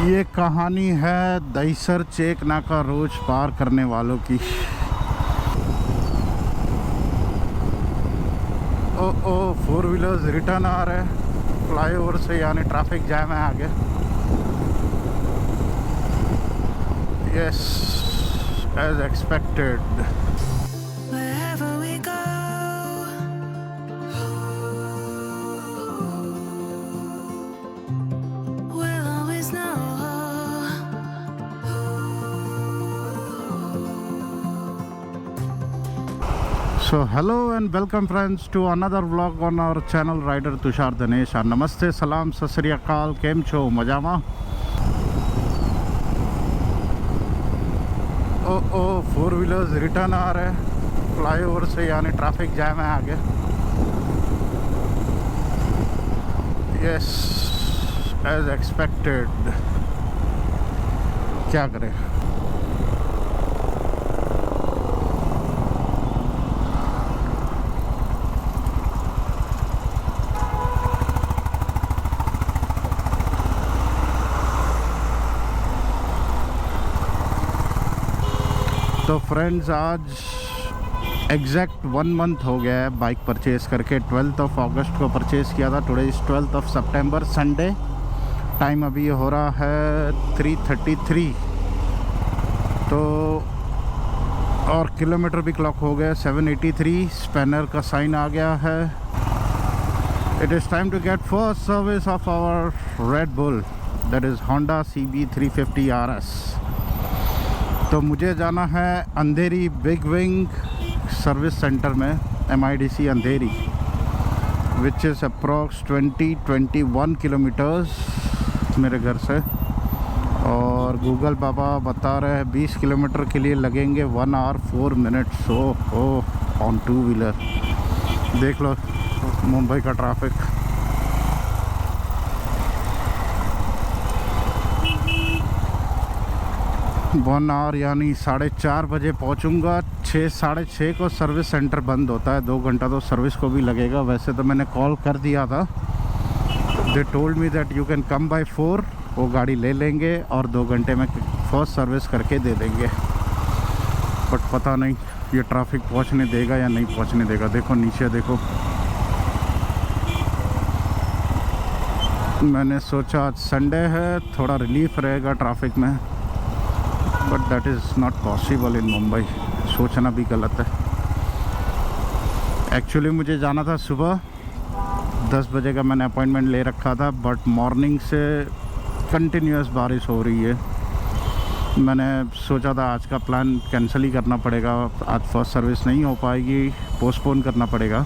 ये कहानी है दहीसर चेक नाका रोज पार करने वालों की। ओ फोर व्हीलर्स रिटर्न आ रहे हैं फ्लाईओवर से, यानी ट्रैफिक जैम है आगे। Yes, as expected. Wherever we go, we'll always know. So hello and welcome friends to another vlog on our channel Rider Tushar Dinesh. नमस्ते, सलाम, सत श्री अकाल, केम छो, मजामा? ओ फोर व्हीलर्स रिटर्न आ रहे हैं फ्लाईओवर से, यानी ट्रैफिक जैम है आगे। Yes, as expected. क्या करें। तो फ्रेंड्स, आज एग्जैक्ट 1 मंथ हो गया है बाइक परचेज़ करके। 12 अगस्त को परचेज़ किया था। Today is 12 September, Sunday. Time अभी हो रहा है 3:33। तो और किलोमीटर भी क्लॉक हो गया 783। स्पैनर का साइन आ गया है। It is time to get first service of our Red Bull, that is Honda CB350 RS। तो मुझे जाना है Andheri big wing service centre में, MIDC Andheri, which is approx 21 kilometres मेरे घर से। और गूगल बाबा बता रहे हैं 20 किलोमीटर के लिए लगेंगे 1 आवर 4 मिनट्स। On 2 wheeler. देख लो मुंबई का ट्रैफिक। वन आवर यानी 4:30 बजे पहुंचूंगा। 6, 6:30 को सर्विस सेंटर बंद होता है। 2 घंटा तो सर्विस को भी लगेगा। वैसे तो मैंने कॉल कर दिया था। They told me that you can come by 4। वो गाड़ी ले लेंगे और 2 घंटे में फर्स्ट सर्विस करके दे देंगे। बट पता नहीं ये ट्रैफिक पहुंचने देगा या नहीं पहुंचने देगा। देखो नीचे देखो। मैंने सोचा आज संडे है, थोड़ा रिलीफ रहेगा ट्रैफिक में, but that is not possible in Mumbai. सोचना भी गलत है। एक्चुअली मुझे जाना था सुबह 10 बजे का, मैंने अपॉइंटमेंट ले रखा था। बट मॉर्निंग से कंटिन्यूस बारिश हो रही है। मैंने सोचा था आज का प्लान कैंसिल ही करना पड़ेगा। आज फर्स्ट सर्विस नहीं हो पाएगी, पोस्टपोन करना पड़ेगा।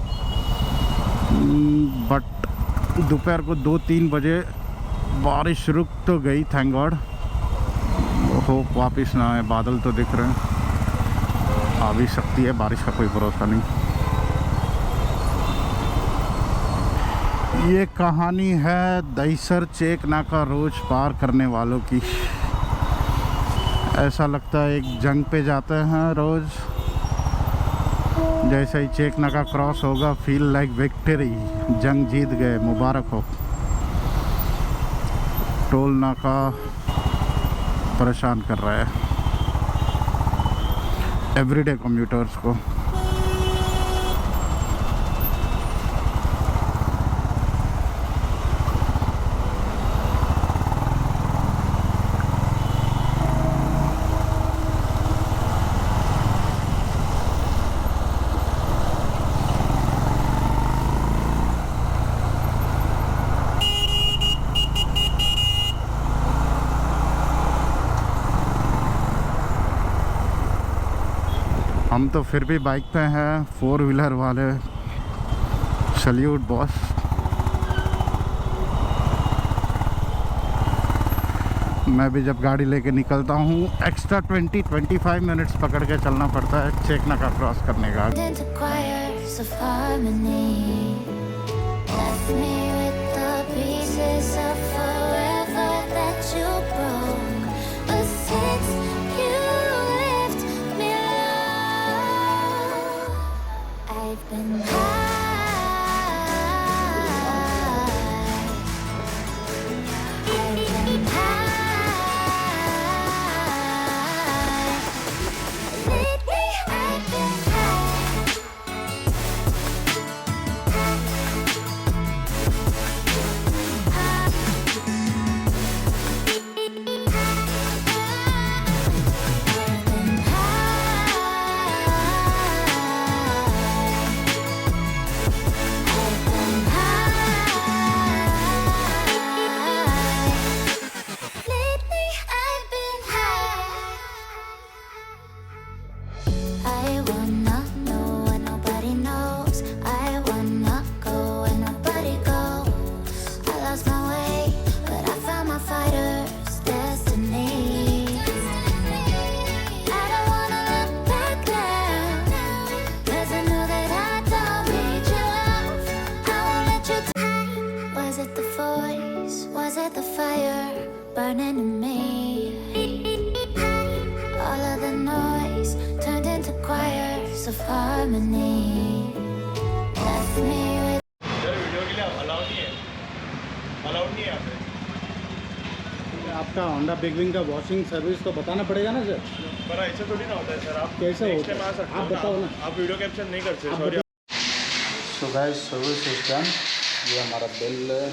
बट दोपहर को 2-3 बजे बारिश रुक तो गई, थैंक गॉड। होप वापस ना आए। बादल तो दिख रहे हैं, आ भी सकती है बारिश का कोई भरोसा नहीं। ये कहानी है दहीसर चेक नाका रोज पार करने वालों की। ऐसा लगता है एक जंग पे जाते हैं रोज। जैसे ही चेक नाका क्रॉस होगा, फील लाइक विक्ट्री, जंग जीत गए, मुबारक हो। टोल नाका परेशान कर रहा है एवरीडे कम्यूटर्स को। हम तो फिर भी बाइक पे हैं, 4 व्हीलर वाले। Salute boss. मैं भी जब गाड़ी लेके निकलता हूँ एक्स्ट्रा 20-25 मिनट्स पकड़ के चलना पड़ता है चेक नाका क्रॉस करने का। voice? Was it the fire burning in me? All of the noise turned into choirs of harmony. Left me with sir video के लिए अलाउड नहीं है यहाँ पे। आपका होंडा बिग विंग का वॉशिंग सर्विस तो बताना पड़ेगा ना सर। पर ऐसा थोड़ी ना होता है सर, आप कैसे नेक्स्ट होता टाइम आ है? सकते आप हो बताओ ना। आप वीडियो कैप्चर नहीं करते, sorry. So guys service is done. ये हमारा बिल है।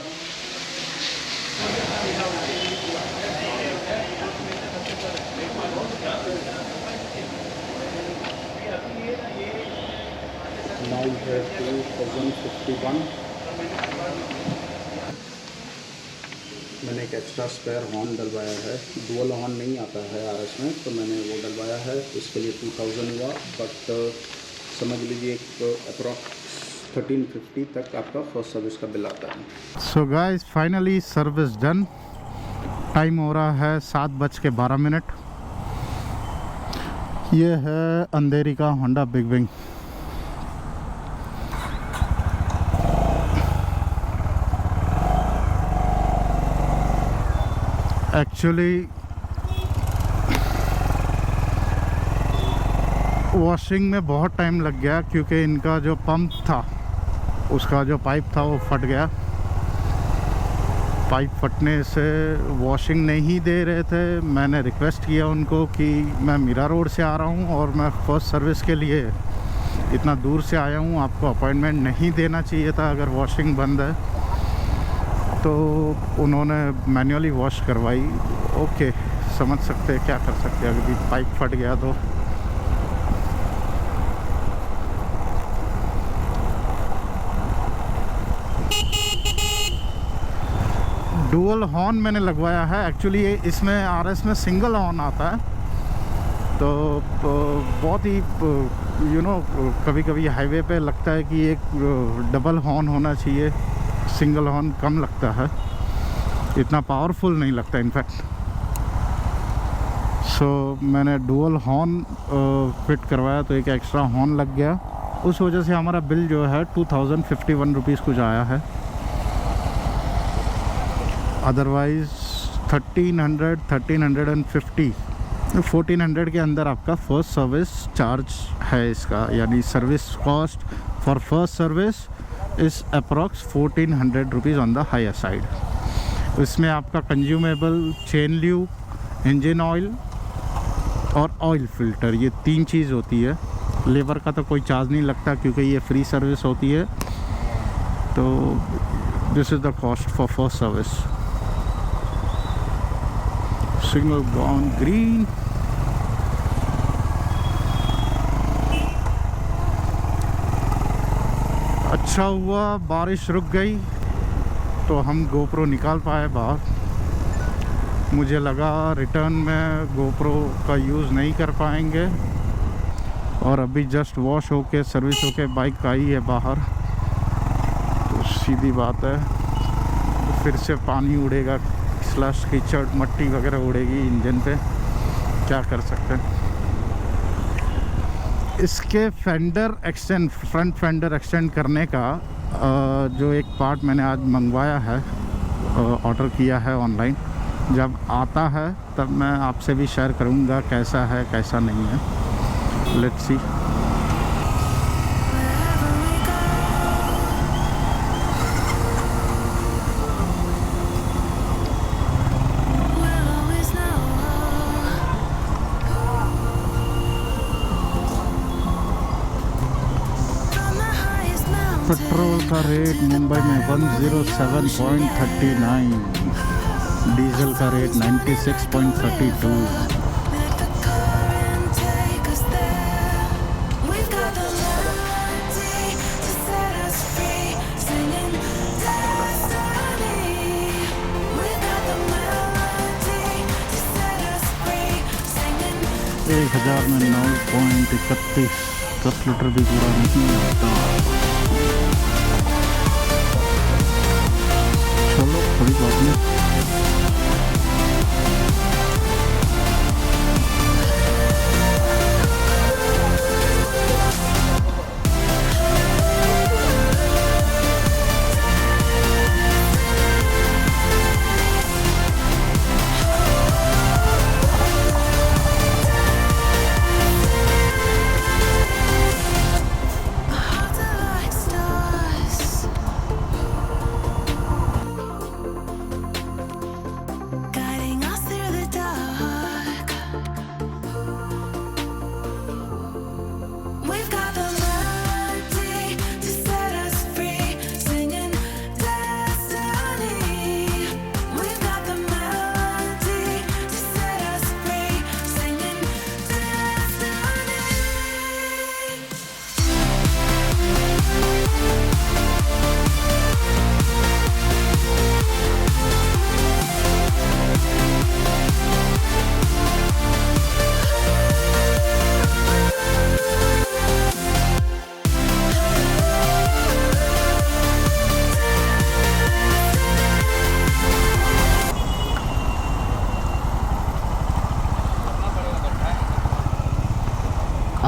नाउ है 2051। मैंने एक एक्स्ट्रा स्पेयर हॉर्न डलवाया है। डुअल हॉर्न नहीं आता है आरएस में, तो मैंने वो डलवाया है। इसके लिए 2000 हुआ, बट समझ लीजिए एक अप्रॉक्स 1350 तक आपका फर्स्ट सर्विस का बिल आता है। So guys finally service done. Time हो रहा है 7:12। ये है अंधेरी का Honda big wing. Actually washing में बहुत टाइम लग गया, क्योंकि इनका जो पंप था उसका जो पाइप था वो फट गया। पाइप फटने से वॉशिंग नहीं दे रहे थे। मैंने रिक्वेस्ट किया उनको कि मैं मीरा रोड से आ रहा हूँ और मैं फर्स्ट सर्विस के लिए इतना दूर से आया हूँ, आपको अपॉइंटमेंट नहीं देना चाहिए था अगर वॉशिंग बंद है। तो उन्होंने मैन्युअली वॉश करवाई। ओके, समझ सकते हैं, क्या कर सकते हैं, अगर पाइप फट गया तो। डुअल हॉर्न मैंने लगवाया है। एक्चुअली इसमें आरएस में सिंगल हॉर्न आता है, तो बहुत ही कभी कभी हाईवे पे लगता है कि एक डबल हॉर्न होना चाहिए। सिंगल हॉर्न कम लगता है, इतना पावरफुल नहीं लगता इनफैक्ट। सो मैंने डुअल हॉर्न फिट करवाया, तो एक एक्स्ट्रा हॉर्न लग गया। उस वजह से हमारा बिल जो है 2051 रुपीज़ कुछ आया है। अदरवाइज़ 1350 1400 के अंदर आपका फर्स्ट सर्विस चार्ज है इसका, यानी service cost for first service is approx 1400 rupees on the higher side. इसमें आपका consumable, chain lube, engine oil और ऑयल फिल्टर, ये 3 चीज़ होती है। लेबर का तो कोई चार्ज नहीं लगता क्योंकि ये फ्री सर्विस होती है। तो this is the cost for first service. Signal gone green. अच्छा हुआ बारिश रुक गई तो हम गोप्रो निकाल पाए बाहर। मुझे लगा रिटर्न में गोप्रो का यूज़ नहीं कर पाएंगे, और अभी जस्ट वॉश होके सर्विस होके बाइक आई है बाहर, तो सीधी बात है फिर से पानी उड़ेगा, स्लश कीचड़ मट्टी वगैरह उड़ेगी इंजन पे। क्या कर सकते हैं। इसके fender extend, front fender extend करने का जो एक पार्ट मैंने आज मंगवाया है, ऑर्डर किया है ऑनलाइन। जब आता है तब मैं आपसे भी शेयर करूंगा कैसा है कैसा नहीं है। Let's see. we'll always know. From the highest mountain. Petrol का रेट मुंबई में 107.39, डीजल का rate 96.32। Let the current take us there. We've got the melody to set us free, singing destiny. We've got the melody to set us free, singing 1000 में 9.31, 10 litre भी पूरा नहीं आता। चलो कोई बात नहीं।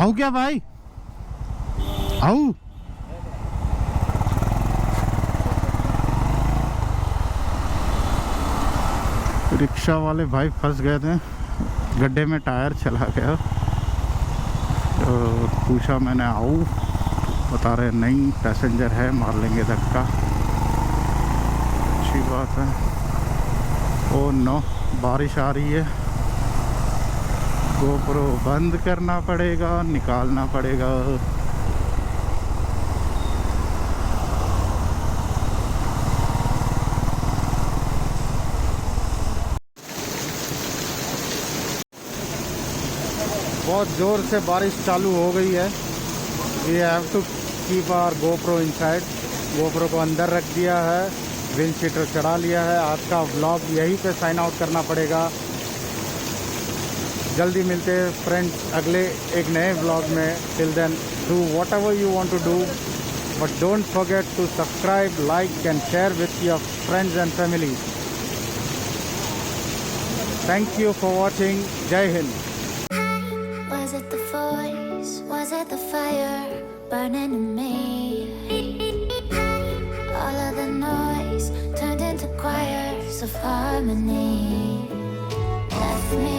आऊ क्या भाई, आऊ। रिक्शा वाले भाई फंस गए थे, गड्ढे में टायर चला गया। तो पूछा मैंने आऊ, बता रहे नहीं पैसेंजर है, मार लेंगे धक्का। अच्छी बात है। ओ नो, बारिश आ रही है, गोप्रो बंद करना पड़ेगा, निकालना पड़ेगा। बहुत ज़ोर से बारिश चालू हो गई है। We have to keep our GoPro inside. GoPro को अंदर रख दिया है, विंड शीटर चढ़ा लिया है। आज का व्लॉग यहीं पे साइन आउट करना पड़ेगा। जल्दी मिलते हैं फ्रेंड्स अगले एक नए व्लॉग में। Till then do whatever you want to do, but don't forget to subscribe, like and share with your friends and family. Thank you for watching. जय हिंद। Was it the voice? Was it the fire burning in me? All of the noise turned into choirs of harmony. Left me